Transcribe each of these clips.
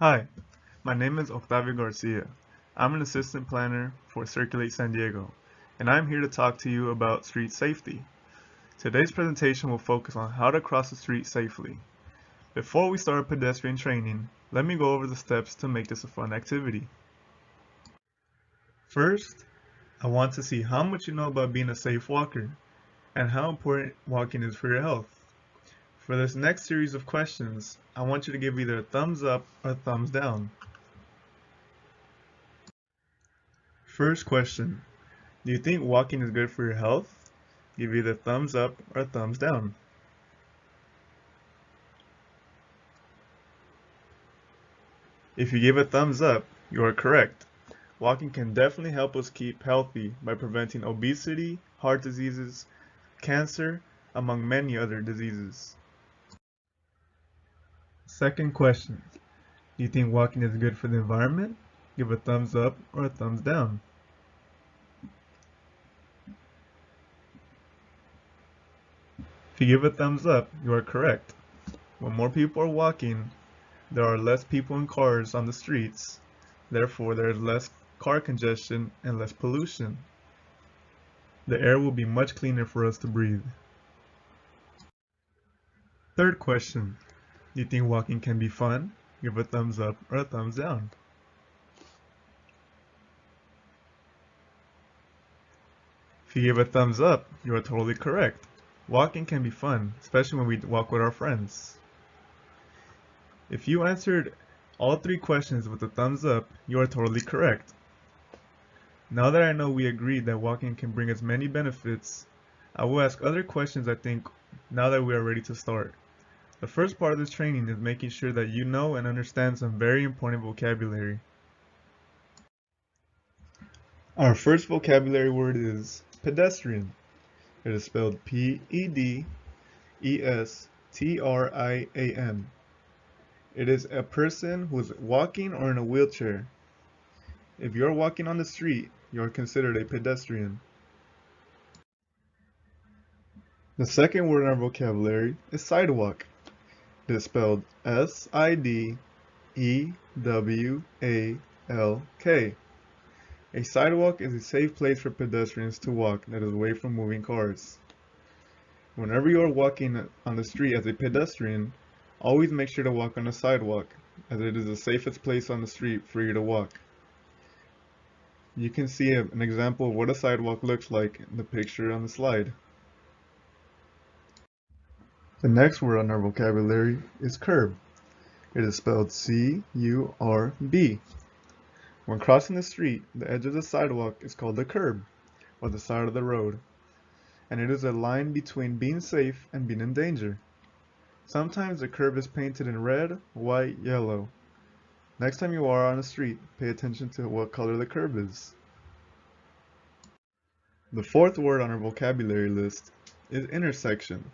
Hi, my name is Octavio Garcia. I'm an assistant planner for Circulate San Diego, and I'm here to talk to you about street safety. Today's presentation will focus on how to cross the street safely. Before we start pedestrian training, let me go over the steps to make this a fun activity. First, I want to see how much you know about being a safe walker and how important walking is for your health. For this next series of questions, I want you to give either a thumbs up or a thumbs down. First question. Do you think walking is good for your health? Give either thumbs up or thumbs down. If you give a thumbs up, you are correct. Walking can definitely help us keep healthy by preventing obesity, heart diseases, cancer, among many other diseases. Second question. Do you think walking is good for the environment? Give a thumbs up or a thumbs down. If you give a thumbs up, you are correct. When more people are walking, there are less people in cars on the streets. Therefore, there is less car congestion and less pollution. The air will be much cleaner for us to breathe. Third question. Do you think walking can be fun? Give a thumbs up or a thumbs down. If you give a thumbs up, you are totally correct. Walking can be fun, especially when we walk with our friends. If you answered all three questions with a thumbs up, you are totally correct. Now that I know we agreed that walking can bring us many benefits, I will ask other questions I think now that we are ready to start. The first part of this training is making sure that you know and understand some very important vocabulary. Our first vocabulary word is pedestrian. It is spelled P-E-D-E-S-T-R-I-A-N. It is a person who is walking or in a wheelchair. If you are walking on the street, you are considered a pedestrian. The second word in our vocabulary is sidewalk. It is spelled S-I-D-E-W-A-L-K. A sidewalk is a safe place for pedestrians to walk that is away from moving cars. Whenever you are walking on the street as a pedestrian, always make sure to walk on the sidewalk, as it is the safest place on the street for you to walk. You can see an example of what a sidewalk looks like in the picture on the slide. The next word on our vocabulary is curb. It is spelled C-U-R-B. When crossing the street, the edge of the sidewalk is called the curb, or the side of the road, and it is a line between being safe and being in danger. Sometimes the curb is painted in red, white, yellow. Next time you are on the street, pay attention to what color the curb is. The fourth word on our vocabulary list is intersection.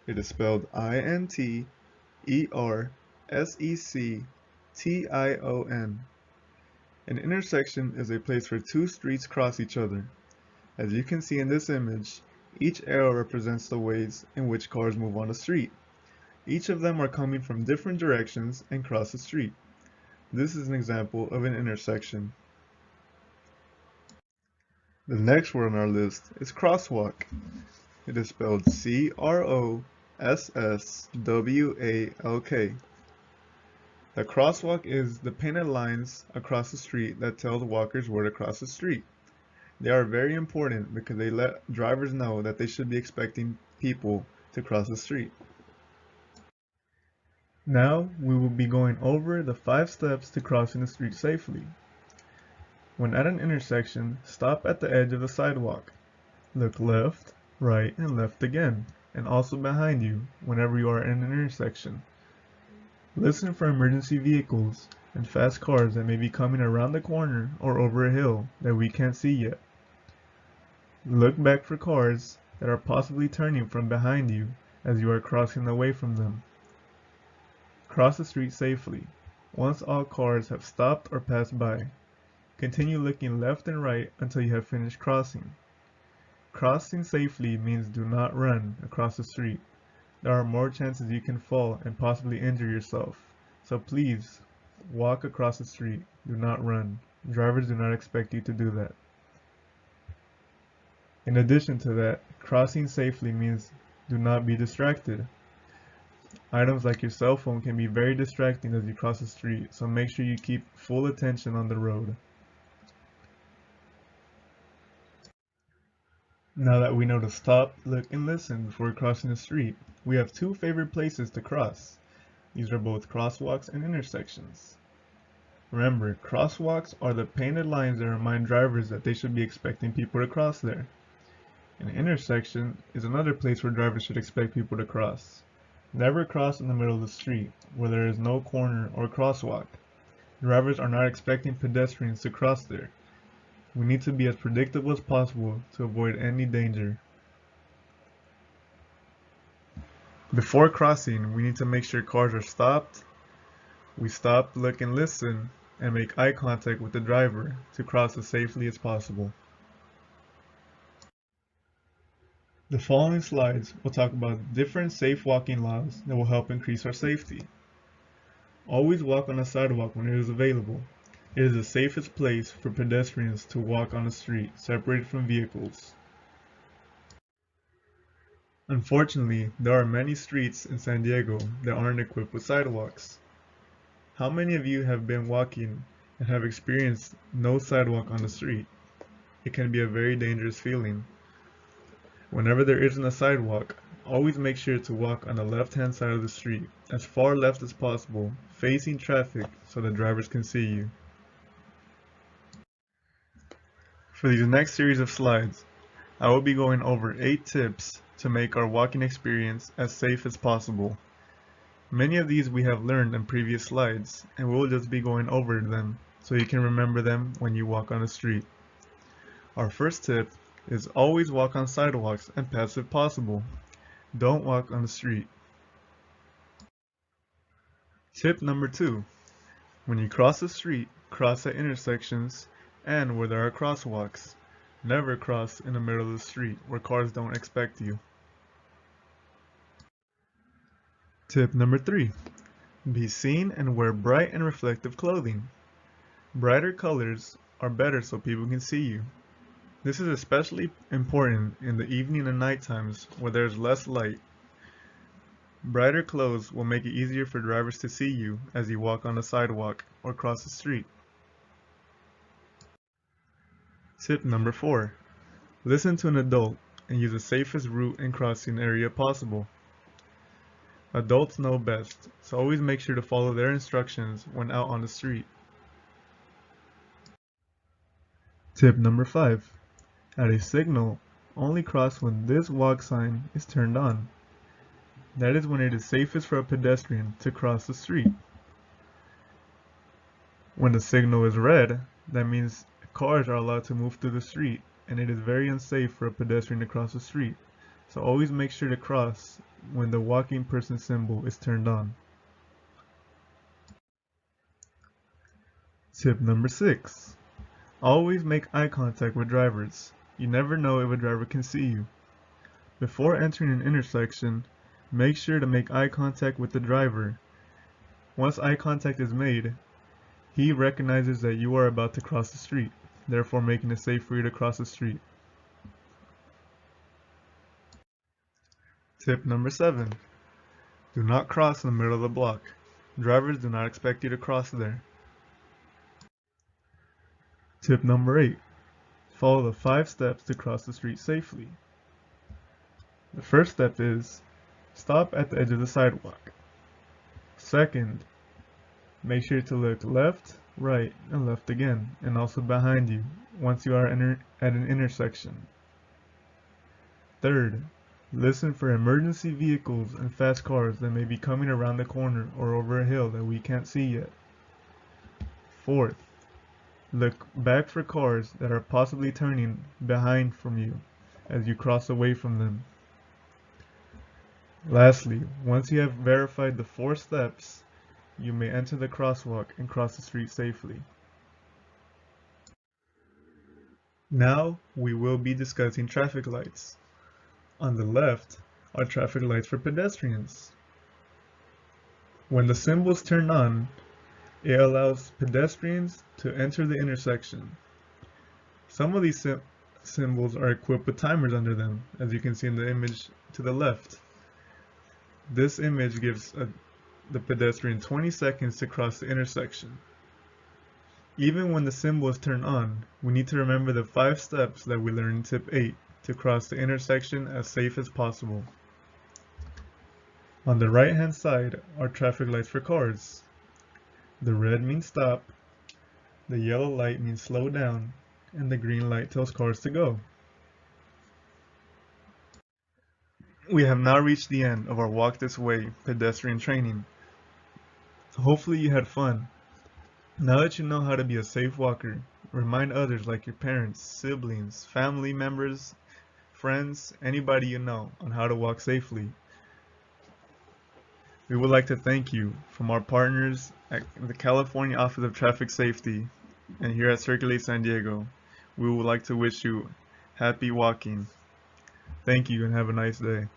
It is spelled I-N-T-E-R-S-E-C-T-I-O-N. An intersection is a place where two streets cross each other. As you can see in this image, each arrow represents the ways in which cars move on the street. Each of them are coming from different directions and cross the street. This is an example of an intersection. The next word on our list is crosswalk. It is spelled C-R-O-S-S-W-A-L-K. The crosswalk is the painted lines across the street that tell the walkers where to cross the street. They are very important because they let drivers know that they should be expecting people to cross the street. Now we will be going over the 5 steps to crossing the street safely. When at an intersection, stop at the edge of the sidewalk. Look left, right, and left again, and also behind you whenever you are in an intersection. Listen for emergency vehicles and fast cars that may be coming around the corner or over a hill that we can't see yet. Look back for cars that are possibly turning from behind you as you are crossing away from them. Cross the street safely. Once all cars have stopped or passed by, continue looking left and right until you have finished crossing. Crossing safely means do not run across the street. There are more chances you can fall and possibly injure yourself, so please walk across the street. Do not run. Drivers do not expect you to do that. In addition to that, crossing safely means do not be distracted. Items like your cell phone can be very distracting as you cross the street, so make sure you keep full attention on the road. Now that we know to stop, look, and listen before crossing the street, we have two favorite places to cross. These are both crosswalks and intersections. Remember, crosswalks are the painted lines that remind drivers that they should be expecting people to cross there. An intersection is another place where drivers should expect people to cross. Never cross in the middle of the street, where there is no corner or crosswalk. Drivers are not expecting pedestrians to cross there. We need to be as predictable as possible to avoid any danger. Before crossing, we need to make sure cars are stopped. We stop, look, and listen, and make eye contact with the driver to cross as safely as possible. The following slides will talk about different safe walking laws that will help increase our safety. Always walk on a sidewalk when it is available. It is the safest place for pedestrians to walk on the street, separated from vehicles. Unfortunately, there are many streets in San Diego that aren't equipped with sidewalks. How many of you have been walking and have experienced no sidewalk on the street? It can be a very dangerous feeling. Whenever there isn't a sidewalk, always make sure to walk on the left-hand side of the street, as far left as possible, facing traffic so the drivers can see you. For these next series of slides, I will be going over 8 tips to make our walking experience as safe as possible. Many of these we have learned in previous slides, and we will just be going over them so you can remember them when you walk on the street. Our first tip is always walk on sidewalks and paths if possible. Don't walk on the street. Tip number 2. When you cross the street, cross at intersections and where there are crosswalks. Never cross in the middle of the street where cars don't expect you. Tip number 3. Be seen and wear bright and reflective clothing. Brighter colors are better so people can see you. This is especially important in the evening and night times where there's less light. Brighter clothes will make it easier for drivers to see you as you walk on the sidewalk or cross the street. Tip number 4. Listen to an adult and use the safest route and crossing area possible. Adults know best, so always make sure to follow their instructions when out on the street. Tip number 5. At a signal, only cross when this walk sign is turned on. That is when it is safest for a pedestrian to cross the street. When the signal is red, that means cars are allowed to move through the street, and it is very unsafe for a pedestrian to cross the street. So always make sure to cross when the walking person symbol is turned on. Tip number 6. Always make eye contact with drivers. You never know if a driver can see you. Before entering an intersection, make sure to make eye contact with the driver. Once eye contact is made, he recognizes that you are about to cross the street, therefore making it safe for you to cross the street. Tip number 7. Do not cross in the middle of the block. Drivers do not expect you to cross there. Tip number 8. Follow the 5 steps to cross the street safely. The first step is stop at the edge of the sidewalk. Second, make sure to look left, right, and left again, and also behind you once you are at an intersection. Third, listen for emergency vehicles and fast cars that may be coming around the corner or over a hill that we can't see yet. Fourth, look back for cars that are possibly turning behind from you as you cross away from them. Lastly, once you have verified the 4 steps, you may enter the crosswalk and cross the street safely. Now we will be discussing traffic lights. On the left are traffic lights for pedestrians. When the symbols turn on, It allows pedestrians to enter the intersection. Some of these symbols are equipped with timers under them, as you can see in the image to the left. This image gives the pedestrian 20 seconds to cross the intersection. Even when the symbol is turned on, we need to remember the 5 steps that we learned in Tip 8 to cross the intersection as safe as possible. On the right hand side are traffic lights for cars. The red means stop, the yellow light means slow down, and the green light tells cars to go. We have now reached the end of our Walk This Way pedestrian training. Hopefully you had fun. Now that you know how to be a safe walker, remind others like your parents, siblings, family members, friends, anybody you know on how to walk safely. We would like to thank you from our partners at the California Office of Traffic Safety and here at Circulate San Diego. We would like to wish you happy walking. Thank you and have a nice day.